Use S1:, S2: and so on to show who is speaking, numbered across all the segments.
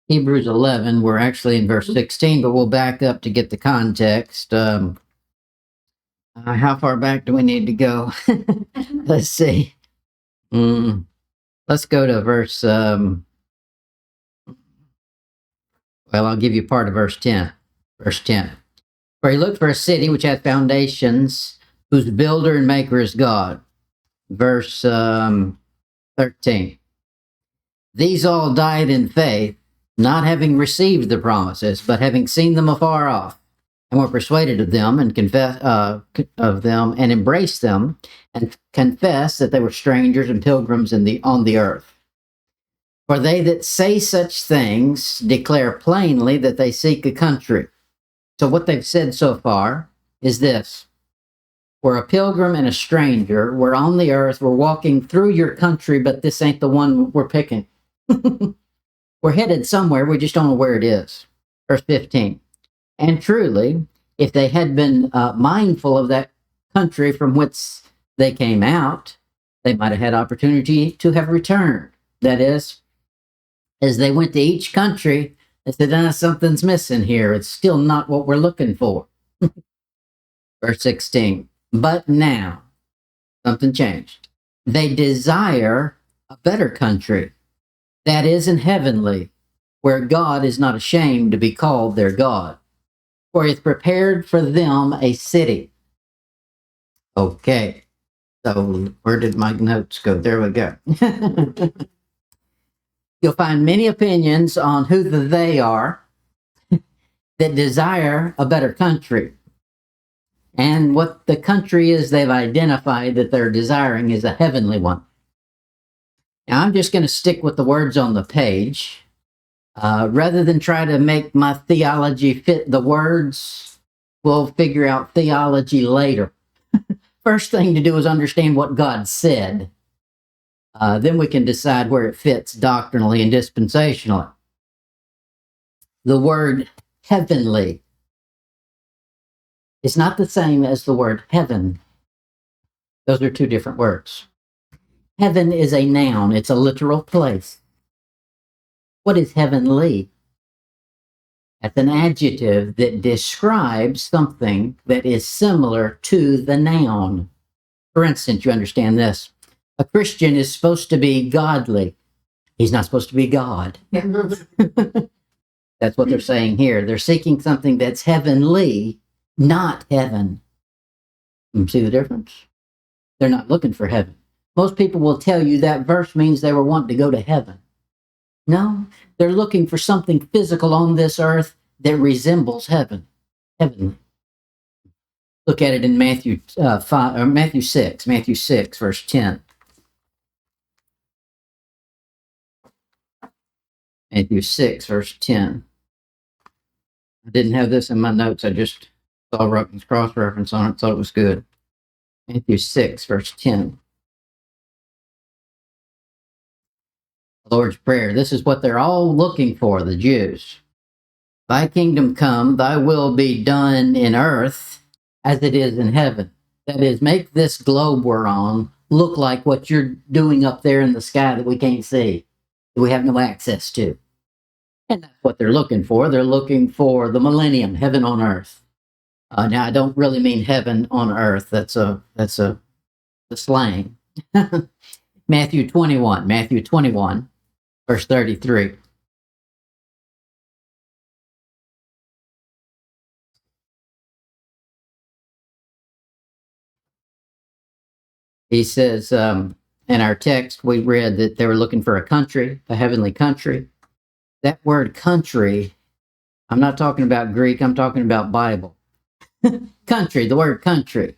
S1: Hebrews 11, we're actually in verse 16, but we'll back up to get the context. How far back do we need to go? Let's see. Let's go to verse, I'll give you part of verse 10. Verse 10. For he looked for a city which had foundations, whose builder and maker is God. Verse 13. These all died in faith, not having received the promises, but having seen them afar off, and were persuaded of them, and embraced them, and confessed that they were strangers and pilgrims on the earth. For they that say such things declare plainly that they seek a country. So what they've said so far is this: we're a pilgrim and a stranger. We're on the earth. We're walking through your country, but this ain't the one we're picking. We're headed somewhere. We just don't know where it is. Verse 15. And truly, if they had been mindful of that country from which they came out, they might have had opportunity to have returned. That is, as they went to each country, they said, something's missing here. It's still not what we're looking for. Verse 16. But now, something changed. They desire a better country, that is in heavenly, where God is not ashamed to be called their God. For he hath prepared for them a city. Okay. So where did my notes go? There we go. You'll find many opinions on who the they are that desire a better country. And what the country is they've identified that they're desiring is a heavenly one. Now, I'm just going to stick with the words on the page. Rather than try to make my theology fit the words, we'll figure out theology later. First thing to do is understand what God said. Then we can decide where it fits doctrinally and dispensationally. The word heavenly is not the same as the word heaven. Those are two different words. Heaven is a noun. It's a literal place. What is heavenly? That's an adjective that describes something that is similar to the noun. For instance, you understand this. A Christian is supposed to be godly. He's not supposed to be God. That's what they're saying here. They're seeking something that's heavenly, not heaven. You see the difference? They're not looking for heaven. Most people will tell you that verse means they were wanting to go to heaven. No, they're looking for something physical on this earth that resembles heaven. Heavenly. Look at it in Matthew 6, verse 10. Matthew 6, verse 10. I didn't have this in my notes. I just saw Ruckman's cross-reference on it, thought it was good. Matthew 6, verse 10. The Lord's Prayer. This is what they're all looking for, the Jews. Thy kingdom come, thy will be done in earth as it is in heaven. That is, make this globe we're on look like what you're doing up there in the sky that we can't see, that we have no access to. And that's what they're looking for. They're looking for the millennium, heaven on earth. Now, I don't really mean heaven on earth. That's a slang. Matthew 21, verse 33. He says, in our text, we read that they were looking for a country, a heavenly country. That word country, I'm not talking about Greek, I'm talking about Bible. Country, the word country,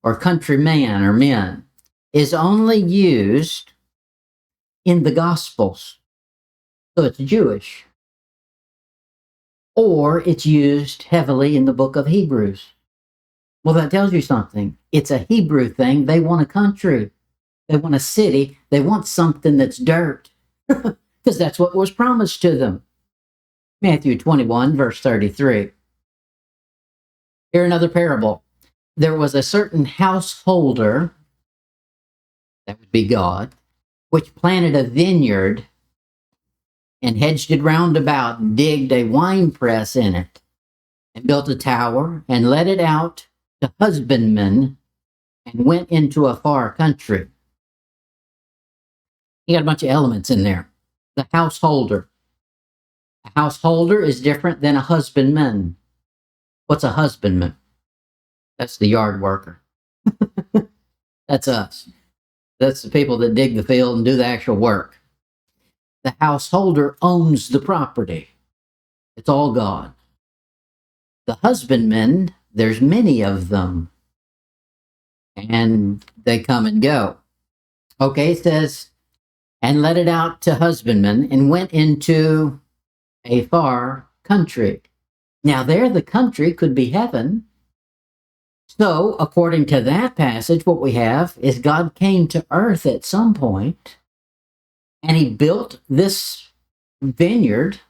S1: or countryman or men, is only used in the Gospels. So it's Jewish. Or it's used heavily in the book of Hebrews. Well, that tells you something. It's a Hebrew thing. They want a country. They want a city. They want something that's dirt. Because that's what was promised to them. Matthew 21, verse 33. Here another parable. There was a certain householder, that would be God, which planted a vineyard and hedged it round about, and digged a winepress in it, and built a tower, and let it out to husbandmen, and went into a far country. You got a bunch of elements in there. The householder. A householder is different than a husbandman. What's a husbandman? That's the yard worker. That's us. That's the people that dig the field and do the actual work. The householder owns the property. It's all God. The husbandmen, there's many of them, and they come and go. Okay, it says, and let it out to husbandmen, and went into a far country. Now, there, the country could be heaven. So, according to that passage, what we have is God came to earth at some point, and he built this vineyard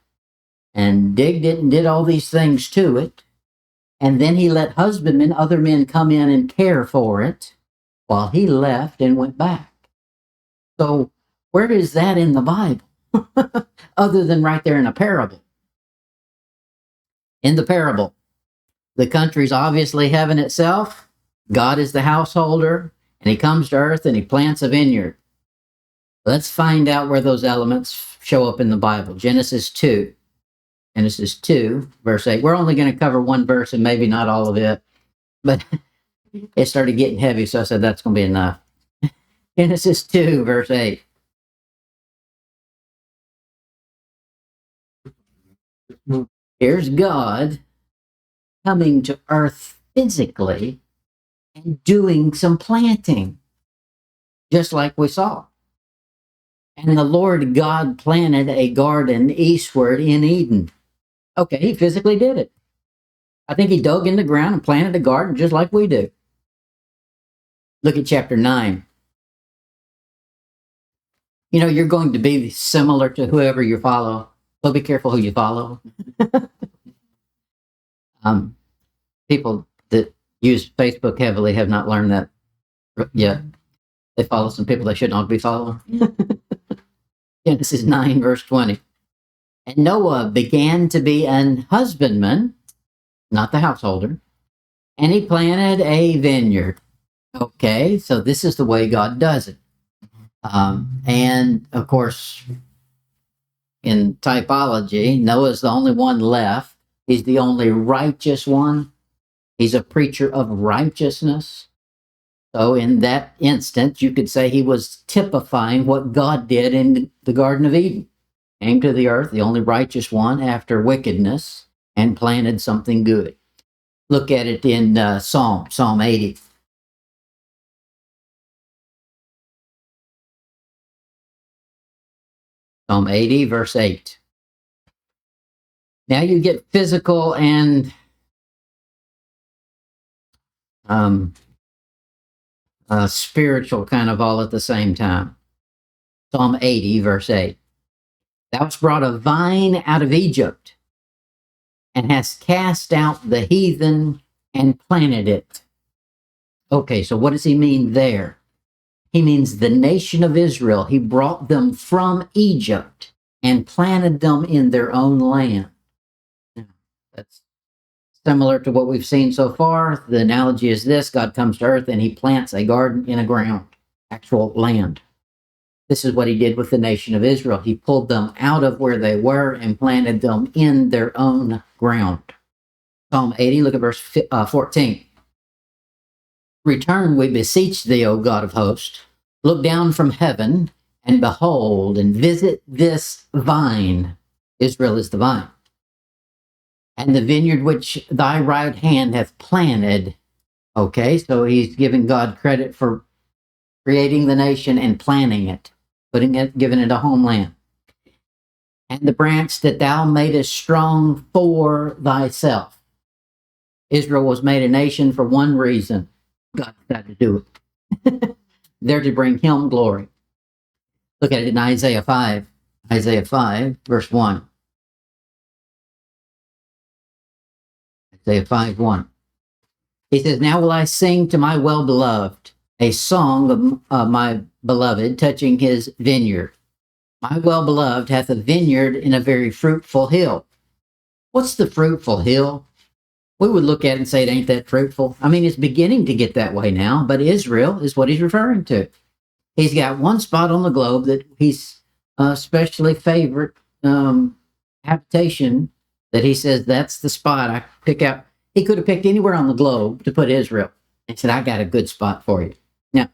S1: and digged it and did all these things to it. And then he let husbandmen, other men, come in and care for it while he left and went back. So, where is that in the Bible? Other than right there in a parable. In the parable, the country's obviously heaven itself. God is the householder, and he comes to earth and he plants a vineyard. Let's find out where those elements show up in the Bible. Genesis 2. Genesis 2, verse 8. We're only going to cover one verse and maybe not all of it, but it started getting heavy, so I said that's going to be enough. Genesis 2, verse 8. Here's God coming to earth physically and doing some planting, just like we saw. And the Lord God planted a garden eastward in Eden. Okay, he physically did it. I think he dug in the ground and planted a garden just like we do. Look at chapter 9. You know, you're going to be similar to whoever you follow. So be careful who you follow. People that use Facebook heavily have not learned that yet. They follow some people they should not be following. Genesis 9, verse 20. And Noah began to be an husbandman, not the householder, and he planted a vineyard. Okay, so this is the way God does it. And of course, in typology, Noah's the only one left. He's the only righteous one. He's a preacher of righteousness. So in that instance, you could say he was typifying what God did in the Garden of Eden. Came to the earth, the only righteous one after wickedness, and planted something good. Look at it in Psalm 80. Psalm 80, verse 8. Now you get physical and spiritual kind of all at the same time. Psalm 80, verse 8. Thou hast brought a vine out of Egypt, and hast cast out the heathen and planted it. Okay, so what does he mean there? He means the nation of Israel. He brought them from Egypt and planted them in their own land. That's similar to what we've seen so far. The analogy is this: God comes to earth and he plants a garden in a ground, actual land. This is what he did with the nation of Israel. He pulled them out of where they were and planted them in their own ground. Psalm 80, look at verse 14. Return, we beseech thee, O God of hosts. Look down from heaven and behold and visit this vine. Israel is the vine. And the vineyard which thy right hand hath planted. Okay, so he's giving God credit for creating the nation and planting it, giving it a homeland. And the branch that thou madest strong for thyself. Israel was made a nation for one reason. God had to do it. They're to bring him glory. Look at it in Isaiah 5. Isaiah 5, verse 1. Isaiah 5, 1. He says, Now will I sing to my well-beloved a song of my beloved touching his vineyard. My well-beloved hath a vineyard in a very fruitful hill. What's the fruitful hill? We would look at it and say, it ain't that fruitful. I mean, it's beginning to get that way now, but Israel is what he's referring to. He's got one spot on the globe that he's especially favorite habitation that he says that's the spot I pick out. He could have picked anywhere on the globe to put Israel and said, I got a good spot for you. Now,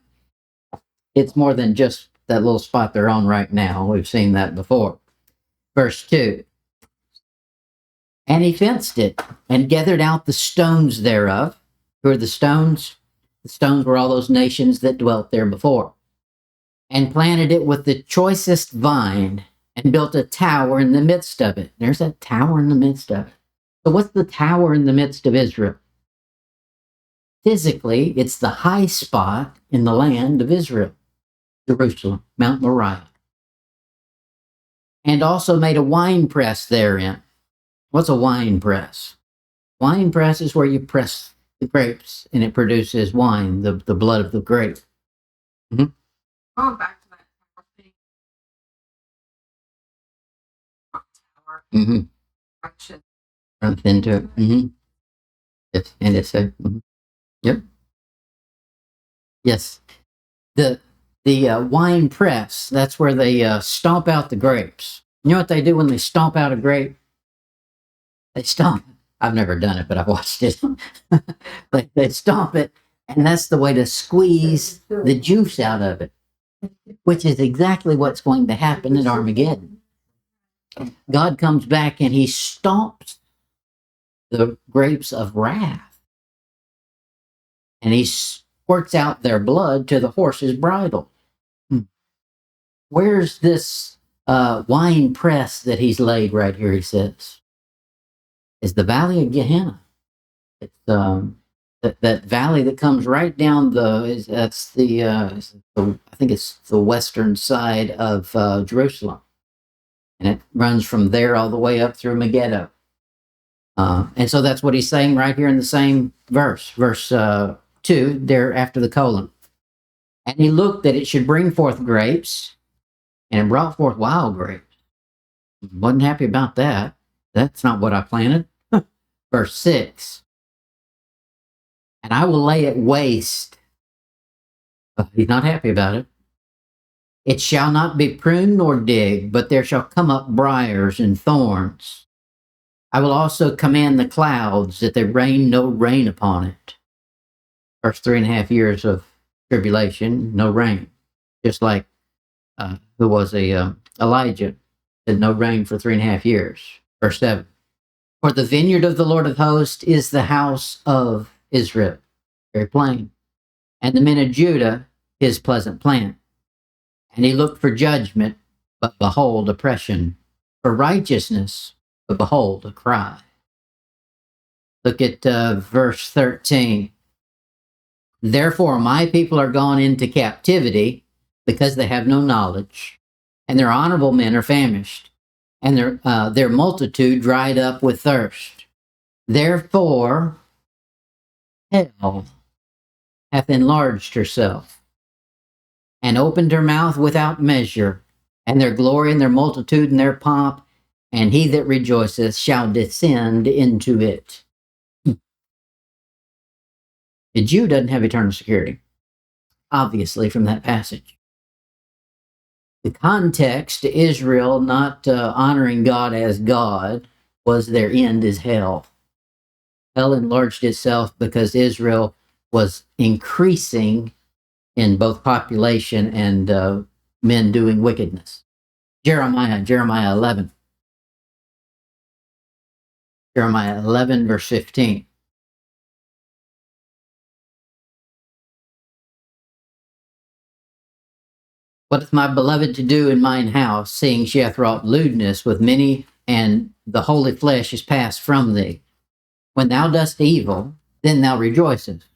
S1: it's more than just that little spot they're on right now. We've seen that before. Verse 2. And he fenced it and gathered out the stones thereof. Who are the stones? The stones were all those nations that dwelt there before. And planted it with the choicest vine and built a tower in the midst of it. There's that tower in the midst of it. So what's the tower in the midst of Israel? Physically, it's the high spot in the land of Israel, Jerusalem, Mount Moriah. And also made a wine press therein. What's a wine press? Wine press is where you press the grapes and it produces wine, the blood of the grape. Mm-hmm.
S2: Going back to that tower thing. Tower.
S1: Mm-hmm.
S2: Action.
S1: Run into it. Mm-hmm. Yes, and it's a. Mm-hmm. Yep. Yes. The wine press, that's where they stomp out the grapes. You know what they do when they stomp out a grape? They stomp. I've never done it, but I've watched it. They stomp it, and that's the way to squeeze the juice out of it, which is exactly what's going to happen at Armageddon. God comes back and he stomps the grapes of wrath, and he squirts out their blood to the horse's bridle. Where's this wine press that he's laid right here, he says? Is the valley of Gehenna. It's that valley that comes right down I think it's the western side of Jerusalem. And it runs from there all the way up through Megiddo. And so that's what he's saying right here in the same verse 2, there after the colon. And he looked that it should bring forth grapes, and it brought forth wild grapes. Wasn't happy about that. That's not what I planted. Verse 6. And I will lay it waste. He's not happy about it. It shall not be pruned nor digged, but there shall come up briars and thorns. I will also command the clouds that they rain no rain upon it. First 3.5 years of tribulation, no rain. Just like who was Elijah, said no rain for 3.5 years. Verse 7. For the vineyard of the Lord of hosts is the house of Israel. Very plain. And the men of Judah, his pleasant plant. And he looked for judgment, but behold, oppression. For righteousness, but behold, a cry. Look at verse 13. Therefore, my people are gone into captivity because they have no knowledge, and their honorable men are famished, and their multitude dried up with thirst. Therefore, hell hath enlarged herself, and opened her mouth without measure, and their glory and their multitude and their pomp, and he that rejoiceth shall descend into it. The Jew doesn't have eternal security, obviously, from that passage. The context to Israel not honoring God as God was their end is hell. Hell enlarged itself because Israel was increasing in both population and men doing wickedness. Jeremiah 11. Jeremiah 11, verse 15. What hath my beloved to do in mine house, seeing she hath wrought lewdness with many, and the holy flesh is passed from thee? When thou dost evil, then thou rejoicest.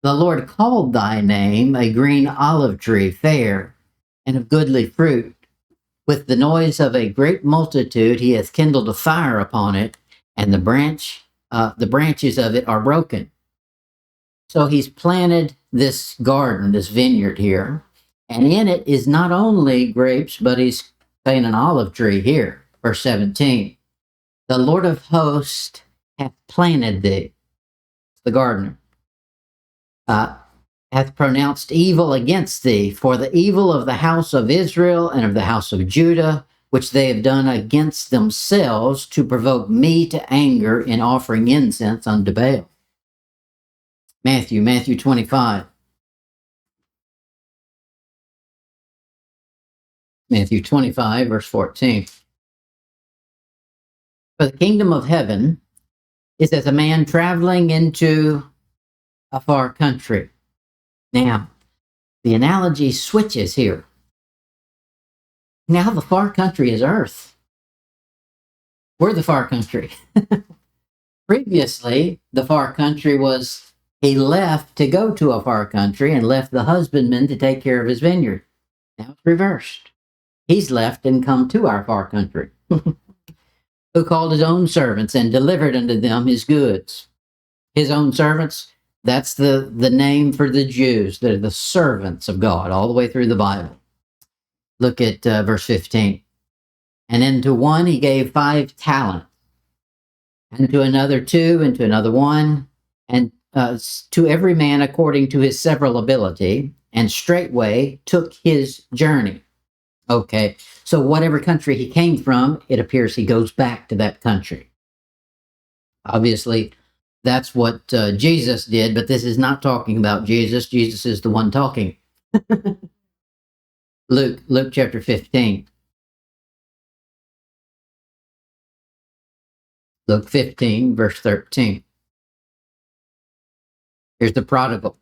S1: The Lord called thy name a green olive tree, fair, and of goodly fruit. With the noise of a great multitude he hath kindled a fire upon it, and the branches of it are broken. So he's planted this garden, this vineyard here, and in it is not only grapes, but he's saying an olive tree here. Verse 17. The Lord of hosts hath planted thee, the gardener, hath pronounced evil against thee for the evil of the house of Israel and of the house of Judah, which they have done against themselves to provoke me to anger in offering incense unto Baal. Matthew 25. Matthew 25, verse 14. For the kingdom of heaven is as a man traveling into a far country. Now, the analogy switches here. Now the far country is earth. We're the far country. Previously, the far country was he left to go to a far country and left the husbandman to take care of his vineyard. Now it's reversed. He's left and come to our far country. Who called his own servants and delivered unto them his goods. His own servants, that's the name for the Jews. They're the servants of God all the way through the Bible. Look at verse 15. And unto one he gave 5 talents, and to another 2, and to another 1, and to every man according to his several ability, and straightway took his journey. Okay, so whatever country he came from, it appears he goes back to that country. Obviously, that's what Jesus did, but this is not talking about Jesus. Jesus is the one talking. Luke chapter 15. Luke 15, verse 13. Here's the prodigal.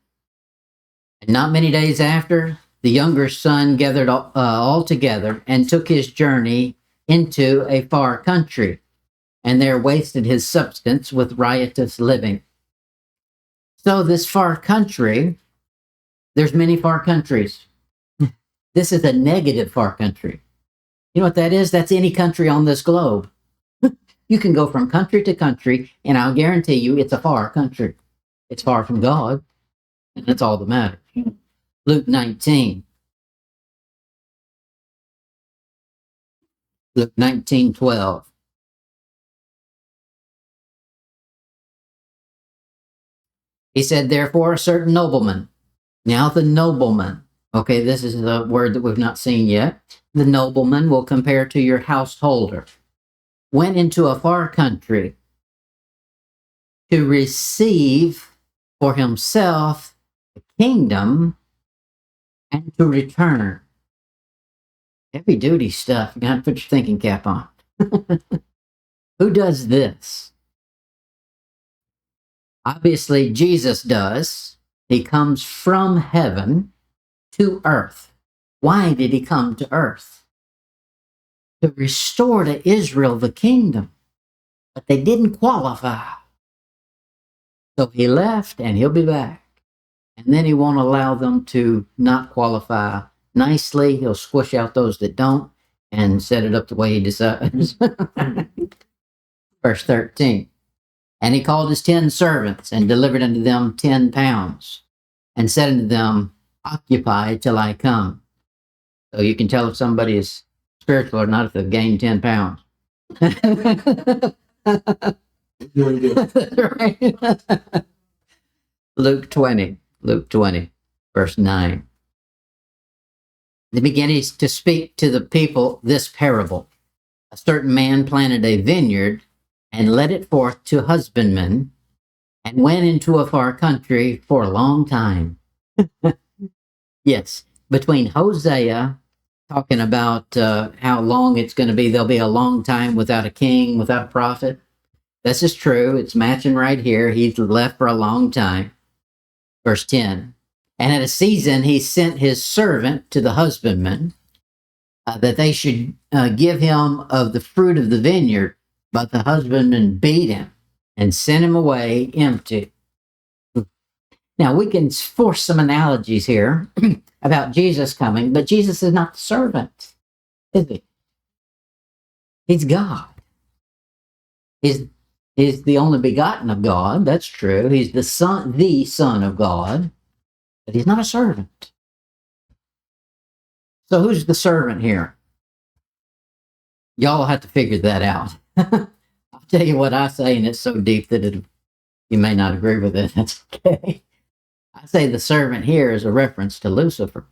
S1: And not many days after, the younger son gathered all together and took his journey into a far country, and there wasted his substance with riotous living. So this far country, there's many far countries. This is a negative far country. You know what that is? That's any country on this globe. You can go from country to country, and I'll guarantee you it's a far country. It's far from God, and that's all that matters. Luke 19. Luke 19:12. He said, therefore, a certain nobleman. Now the nobleman, okay, this is a word that we've not seen yet. The nobleman will compare to your householder. Went into a far country to receive for himself the kingdom and to return. Heavy duty stuff. You got to put your thinking cap on. Who does this? Obviously, Jesus does. He comes from heaven to earth. Why did he come to earth? To restore to Israel the kingdom. But they didn't qualify. So he left and he'll be back. And then he won't allow them to not qualify nicely. He'll squish out those that don't and set it up the way he decides. Verse 13. And he called his 10 servants and delivered unto them 10 pounds and said unto them, occupy till I come. So you can tell if somebody is spiritual or not if they've gained 10 pounds. Luke 20, verse 9. Then began he to speak to the people this parable. A certain man planted a vineyard and led it forth to husbandmen and went into a far country for a long time. Yes, between Hosea talking about how long it's going to be, there'll be a long time without a king, without a prophet. This is true. It's matching right here. He's left for a long time. Verse 10. And at a season he sent his servant to the husbandman that they should give him of the fruit of the vineyard, but the husbandman beat him and sent him away empty. Now we can force some analogies here about Jesus coming, but Jesus is not the servant, is he? He's God. He's the only begotten of God. That's true. He's the Son of God, but he's not a servant. So who's the servant here? Y'all have to figure that out. I'll tell you what I say, and it's so deep that you may not agree with it. That's okay. I say the servant here is a reference to Lucifer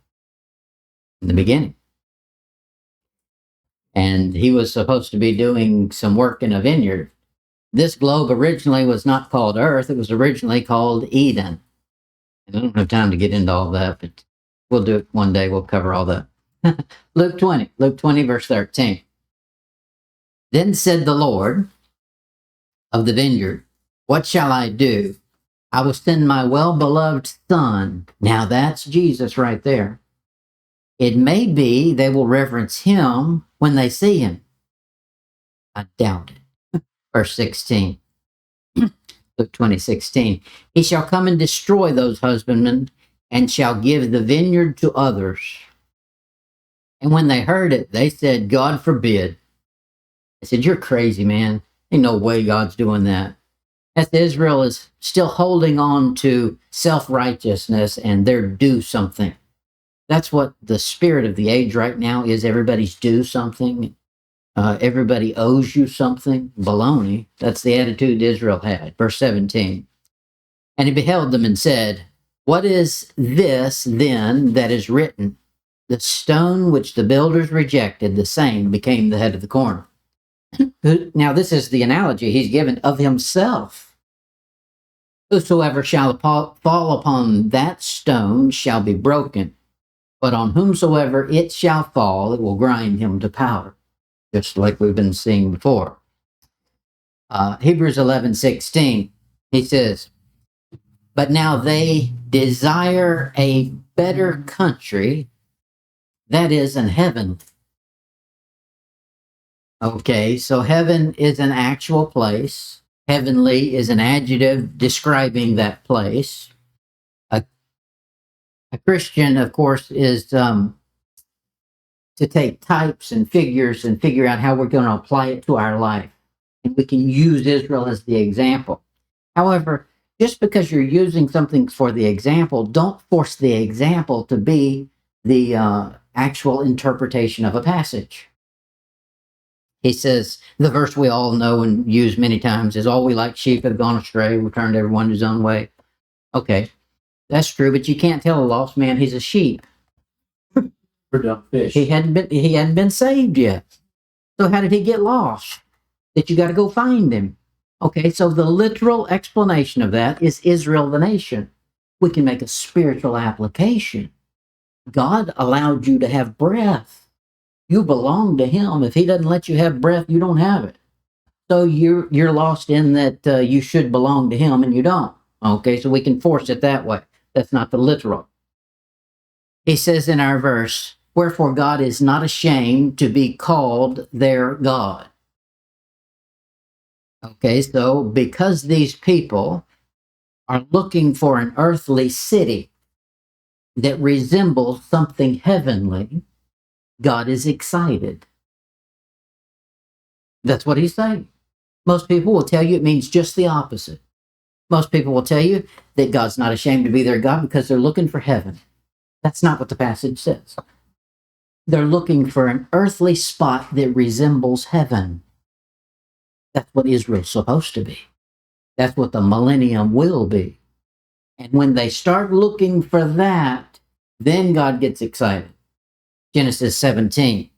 S1: in the beginning. And he was supposed to be doing some work in a vineyard. This globe originally was not called Earth, it was originally called Eden. And I don't have time to get into all that, but we'll do it one day. We'll cover all that. Luke 20, verse 13. Then said the Lord of the vineyard, what shall I do? I will send my well-beloved son. Now that's Jesus right there. It may be they will reverence him when they see him. I doubt it. Verse 16. Luke 20:16. He shall come and destroy those husbandmen and shall give the vineyard to others. And when they heard it, they said, God forbid. I said, you're crazy, man. Ain't no way God's doing that. As Israel is still holding on to self-righteousness and they're due something. That's what the spirit of the age right now is. Everybody's due something. Everybody owes you something. Baloney. That's the attitude Israel had. Verse 17. And he beheld them and said, what is this then that is written? The stone which the builders rejected, the same became the head of the corner. Now, this is the analogy he's given of himself. Whosoever shall fall upon that stone shall be broken, but on whomsoever it shall fall, it will grind him to powder, just like we've been seeing before. Hebrews 11:16, he says, but now they desire a better country, that is in heaven. Okay, so heaven is an actual place. Heavenly is an adjective describing that place. A Christian, of course, is to take types and figures and figure out how we're going to apply it to our life. And we can use Israel as the example. However, just because you're using something for the example, don't force the example to be the actual interpretation of a passage. He says, the verse we all know and use many times is, all we like sheep have gone astray, we turned everyone his own way. Okay, that's true, but you can't tell a lost man he's a sheep.
S3: For dumb fish.
S1: He hadn't been saved yet. So how did he get lost? That you got to go find him. Okay, so the literal explanation of that is Israel the nation. We can make a spiritual application. God allowed you to have breath. You belong to him. If he doesn't let you have breath, you don't have it. So you're lost in that you should belong to him and you don't. Okay, so we can force it that way. That's not the literal. He says in our verse, wherefore God is not ashamed to be called their God. Okay, so because these people are looking for an earthly city that resembles something heavenly, God is excited. That's what he's saying. Most people will tell you it means just the opposite. Most people will tell you that God's not ashamed to be their God because they're looking for heaven. That's not what the passage says. They're looking for an earthly spot that resembles heaven. That's what Israel's supposed to be. That's what the millennium will be. And when they start looking for that, then God gets excited. Genesis 17.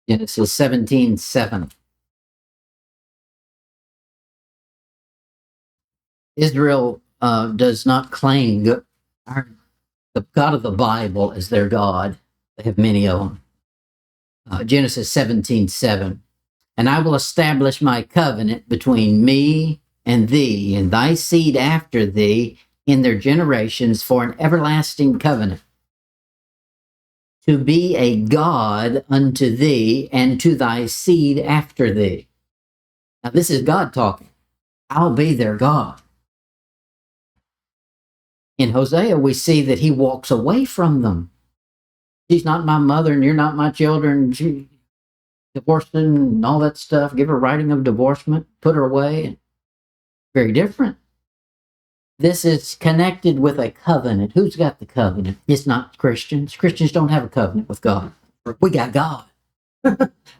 S1: Genesis 17:7. Israel does not claim the God of the Bible as their God. They have many of them. Genesis 17:7. And I will establish my covenant between me and thee, and thy seed after thee in their generations for an everlasting covenant, to be a God unto thee and to thy seed after thee. Now, this is God talking. I'll be their God. In Hosea, we see that he walks away from them. She's not my mother, and you're not my children. She divorced them and all that stuff. Give her writing of divorcement, put her away. Very different. This is connected with a covenant. Who's got the covenant? It's not Christians. Christians don't have a covenant with God. We got God.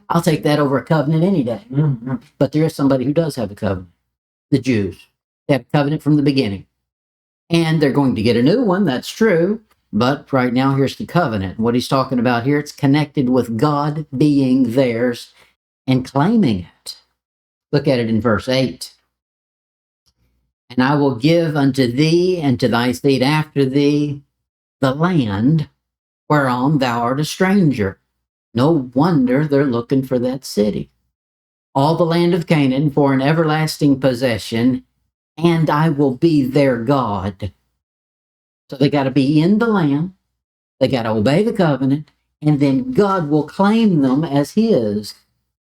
S1: I'll take that over a covenant any day. But there is somebody who does have a covenant. The Jews. They have a covenant from the beginning. And they're going to get a new one, that's true. But right now, here's the covenant. What he's talking about here, it's connected with God being theirs and claiming it. Look at it in verse 8. And I will give unto thee and to thy seed after thee the land whereon thou art a stranger. No wonder they're looking for that city. All the land of Canaan for an everlasting possession, and I will be their God. So they got to be in the land, they got to obey the covenant, and then God will claim them as his,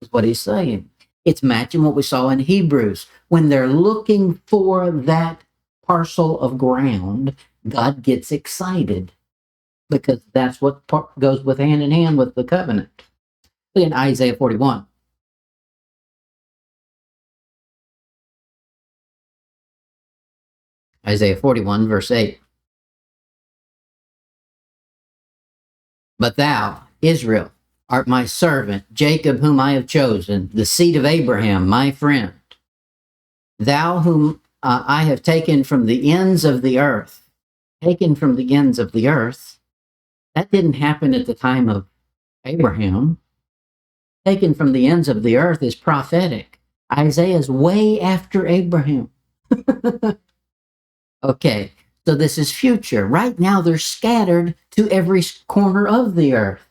S1: is what he's saying. It's matching what we saw in Hebrews. When they're looking for that parcel of ground, God gets excited because that's what goes with hand in hand with the covenant. Look in Isaiah 41. Isaiah 41, verse 8. But thou, Israel, art my servant, Jacob, whom I have chosen, the seed of Abraham, my friend. Thou whom I have taken from the ends of the earth. Taken from the ends of the earth. That didn't happen at the time of Abraham. Taken from the ends of the earth is prophetic. Isaiah's way after Abraham. Okay, so this is future. Right now, they're scattered to every corner of the earth.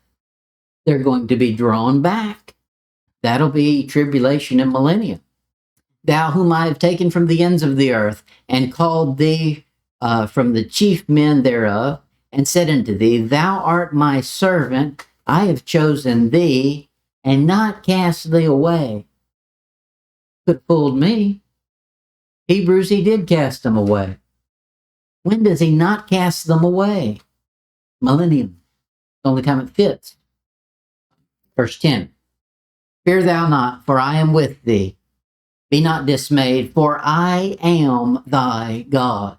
S1: They're going to be drawn back. That'll be tribulation and millennium. Thou whom I have taken from the ends of the earth, and called thee from the chief men thereof, and said unto thee, Thou art my servant, I have chosen thee, and not cast thee away. Could have fooled me. Hebrews, he did cast them away. When does he not cast them away? Millennium. The only time it fits. Verse 10. Fear thou not, for I am with thee. Be not dismayed, for I am thy God.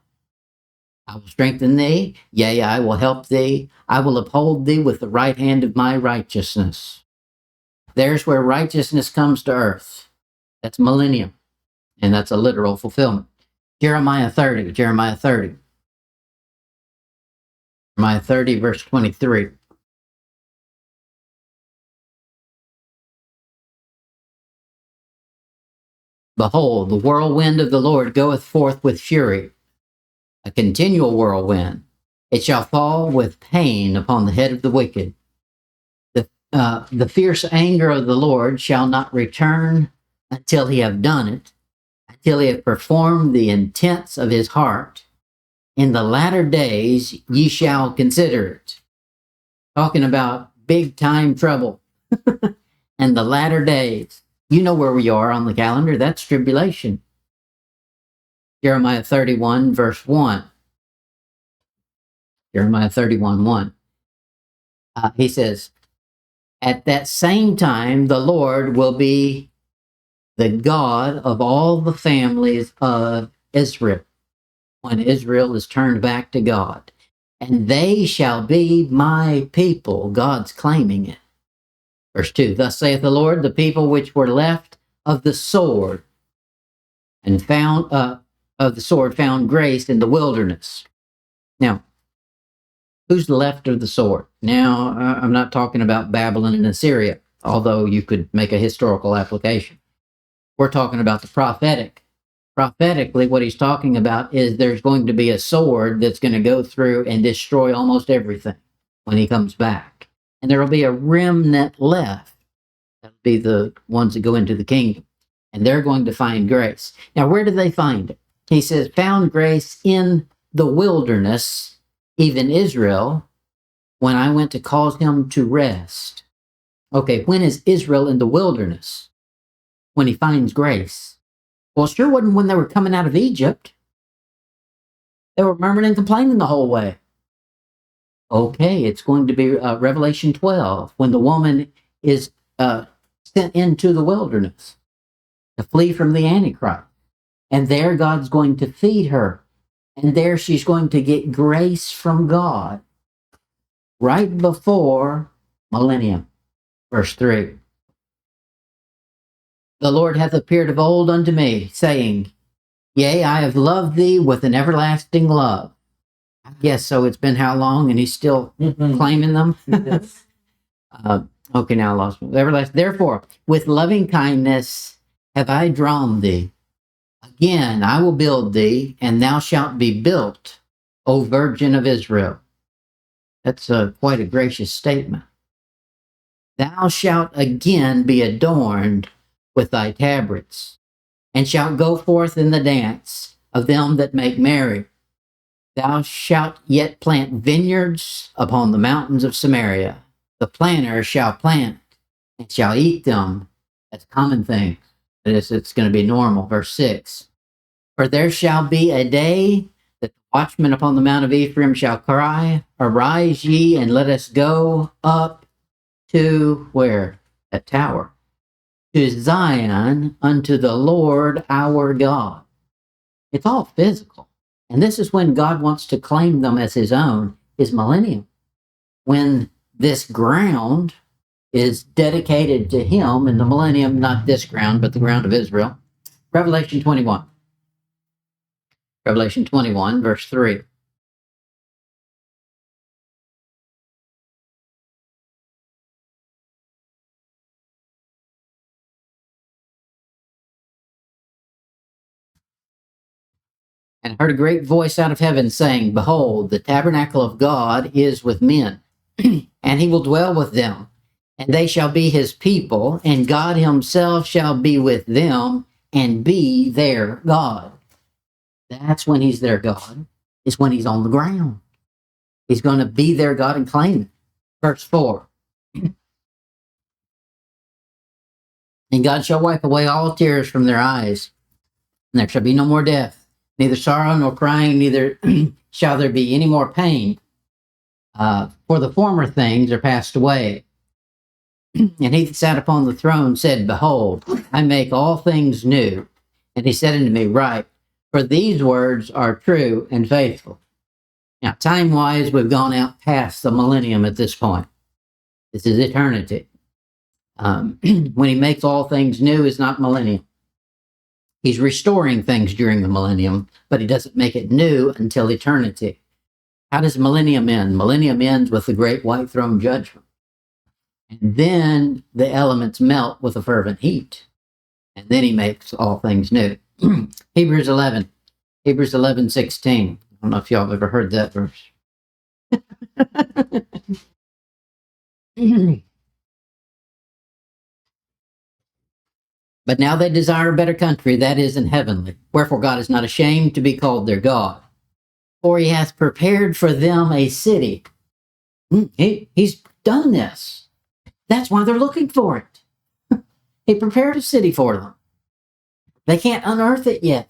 S1: I will strengthen thee, yea, I will help thee. I will uphold thee with the right hand of my righteousness. There's where righteousness comes to earth. That's millennium. And that's a literal fulfillment. Jeremiah 30, Jeremiah 30. Jeremiah 30, verse 23. Behold, the whirlwind of the Lord goeth forth with fury, a continual whirlwind. It shall fall with pain upon the head of the wicked. The fierce anger of the Lord shall not return until he have done it, until he have performed the intents of his heart. In the latter days ye shall consider it. Talking about big time trouble. And the latter days. You know where we are on the calendar. That's tribulation. Jeremiah 31, verse 1. Jeremiah 31, 1. He says, At that same time, the Lord will be the God of all the families of Israel, when Israel is turned back to God. And they shall be my people. God's claiming it. Verse 2, Thus saith the Lord, the people which were left of the sword and found grace in the wilderness. Now, who's left of the sword? Now, I'm not talking about Babylon and Assyria, although you could make a historical application. We're talking about the prophetic. Prophetically, what he's talking about is there's going to be a sword that's going to go through and destroy almost everything when he comes back. And there will be a remnant left. That'll be the ones that go into the kingdom. And they're going to find grace. Now, where do they find it? He says, found grace in the wilderness, even Israel, when I went to cause him to rest. Okay, when is Israel in the wilderness? When he finds grace. Well, it sure wasn't when they were coming out of Egypt. They were murmuring and complaining the whole way. Okay, it's going to be Revelation 12, when the woman is sent into the wilderness to flee from the Antichrist. And there God's going to feed her And there she's going to get grace from God right before millennium. Verse 3. The Lord hath appeared of old unto me, saying, Yea, I have loved thee with an everlasting love. I guess so. It's been how long? And he's still claiming them? Okay, now I lost me. Everlasting. Therefore, with loving kindness have I drawn thee. Again, I will build thee, and thou shalt be built, O Virgin of Israel. That's quite a gracious statement. Thou shalt again be adorned with thy tabrets, and shalt go forth in the dance of them that make merry. Thou shalt yet plant vineyards upon the mountains of Samaria. The planter shall plant and shall eat them. That's a common thing. It's going to be normal. Verse 6. For there shall be a day that the watchmen upon the mount of Ephraim shall cry, Arise ye, and let us go up to where? That tower. To Zion, unto the Lord our God. It's all physical. And this is when God wants to claim them as his own, his millennium. When this ground is dedicated to him in the millennium, not this ground, but the ground of Israel. Revelation 21. Revelation 21, verse 3. And I heard a great voice out of heaven saying, Behold, the tabernacle of God is with men, and he will dwell with them, and they shall be his people, and God himself shall be with them and be their God. That's when he's their God, is when he's on the ground. He's going to be their God and claim it. Verse 4. And God shall wipe away all tears from their eyes, and there shall be no more death, neither sorrow nor crying, neither shall there be any more pain. For the former things are passed away. And he that sat upon the throne said, Behold, I make all things new. And he said unto me, Write, for these words are true and faithful. Now, time-wise, we've gone out past the millennium at this point. This is eternity. When he makes all things new is not millennium. He's restoring things during the millennium, but he doesn't make it new until eternity. How does millennium end? Millennium ends with the great white throne judgment. And then the elements melt with a fervent heat. And then he makes all things new. Hebrews 11. Hebrews 11:16. I don't know if y'all have ever heard that verse. But now they desire a better country, that is in heavenly. Wherefore God is not ashamed to be called their God. For he hath prepared for them a city. He's done this. That's why they're looking for it. He prepared a city for them. They can't unearth it yet.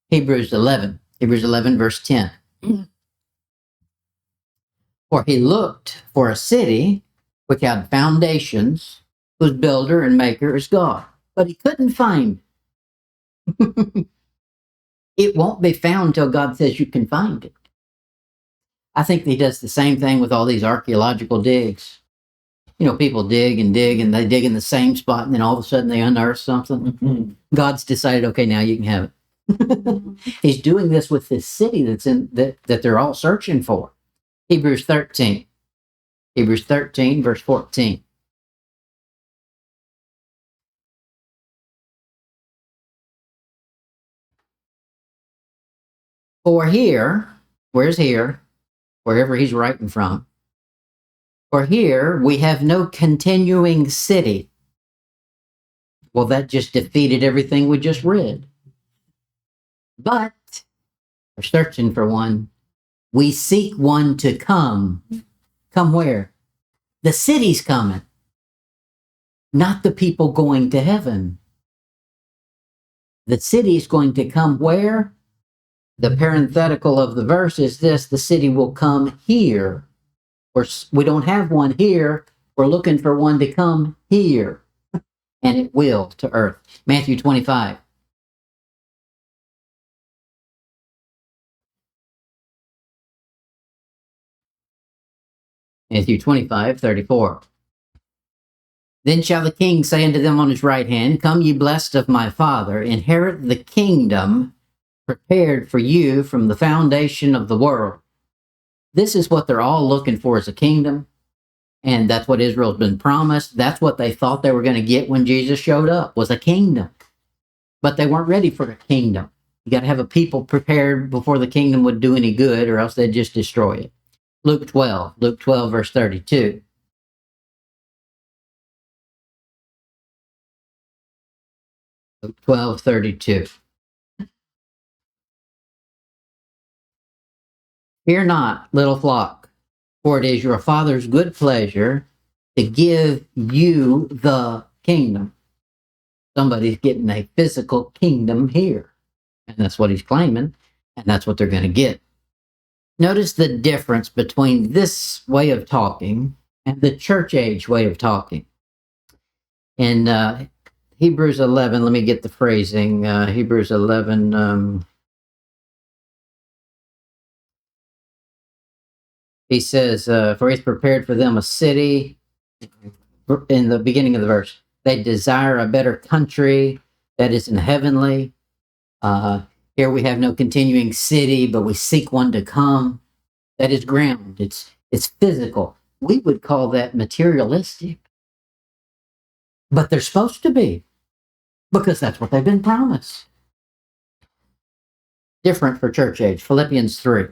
S1: Hebrews 11 verse 10. For he looked for a city which had foundations, whose builder and maker is God. But he couldn't find it. It won't be found till God says you can find it. I think he does the same thing with all these archaeological digs. You know, people dig and they dig in the same spot, and then all of a sudden they unearth something. God's decided, okay, now you can have it. He's doing this with this city that's in that they're all searching for. Hebrews 13, verse 14. For here, where's here? Wherever he's writing from. For here we have no continuing city. Well, that just defeated everything we just read. But we're searching for one. We seek one to come. Come where? The city's coming. Not the people going to heaven. The city's going to come where? The parenthetical of the verse is this: the city will come here. We don't have one here. We're looking for one to come here. And it will to earth. Matthew 25. Matthew 25:34. Then shall the king say unto them on his right hand, Come, ye blessed of my Father, inherit the kingdom prepared for you from the foundation of the world. This is what they're all looking for, is a kingdom. And that's what Israel's been promised. That's what they thought they were going to get when Jesus showed up, was a kingdom. But they weren't ready for a kingdom. You got to have a people prepared before the kingdom would do any good, or else they'd just destroy it. Luke 12, verse 32. Luke 12:32. Fear not, little flock, for it is your Father's good pleasure to give you the kingdom. Somebody's getting a physical kingdom here. And that's what he's claiming, and that's what they're going to get. Notice the difference between this way of talking and the church age way of talking. In Hebrews 11, let me get the phrasing. Hebrews 11, he says, for he's prepared for them a city, in the beginning of the verse. They desire a better country that is in heavenly. Here we have no continuing city, but we seek one to come. That is ground. It's physical. We would call that materialistic. But they're supposed to be, because that's what they've been promised. Different for church age. Philippians 3.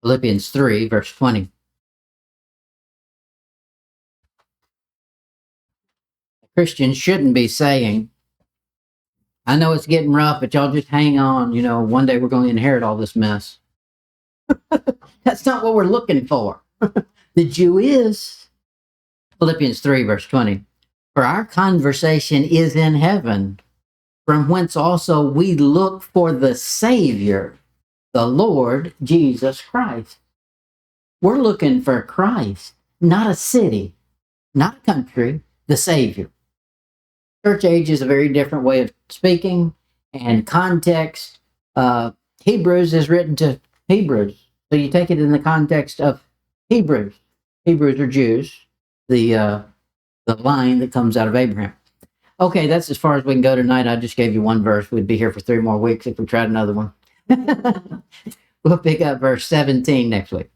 S1: Philippians 3, verse 20. Christians shouldn't be saying, I know it's getting rough, but y'all just hang on. You know, one day we're going to inherit all this mess. That's not what we're looking for. The Jew is. Philippians 3, verse 20. For our conversation is in heaven, from whence also we look for the Savior, the Lord Jesus Christ. We're looking for Christ, not a city, not a country, the Savior. Church age is a very different way of speaking and context. Hebrews is written to Hebrews, so you take it in the context of Hebrews. Hebrews are Jews, the line that comes out of Abraham. Okay, that's as far as we can go tonight. I just gave you one verse. We'd be here for 3 more weeks if we tried another one. We'll pick up verse 17 next week.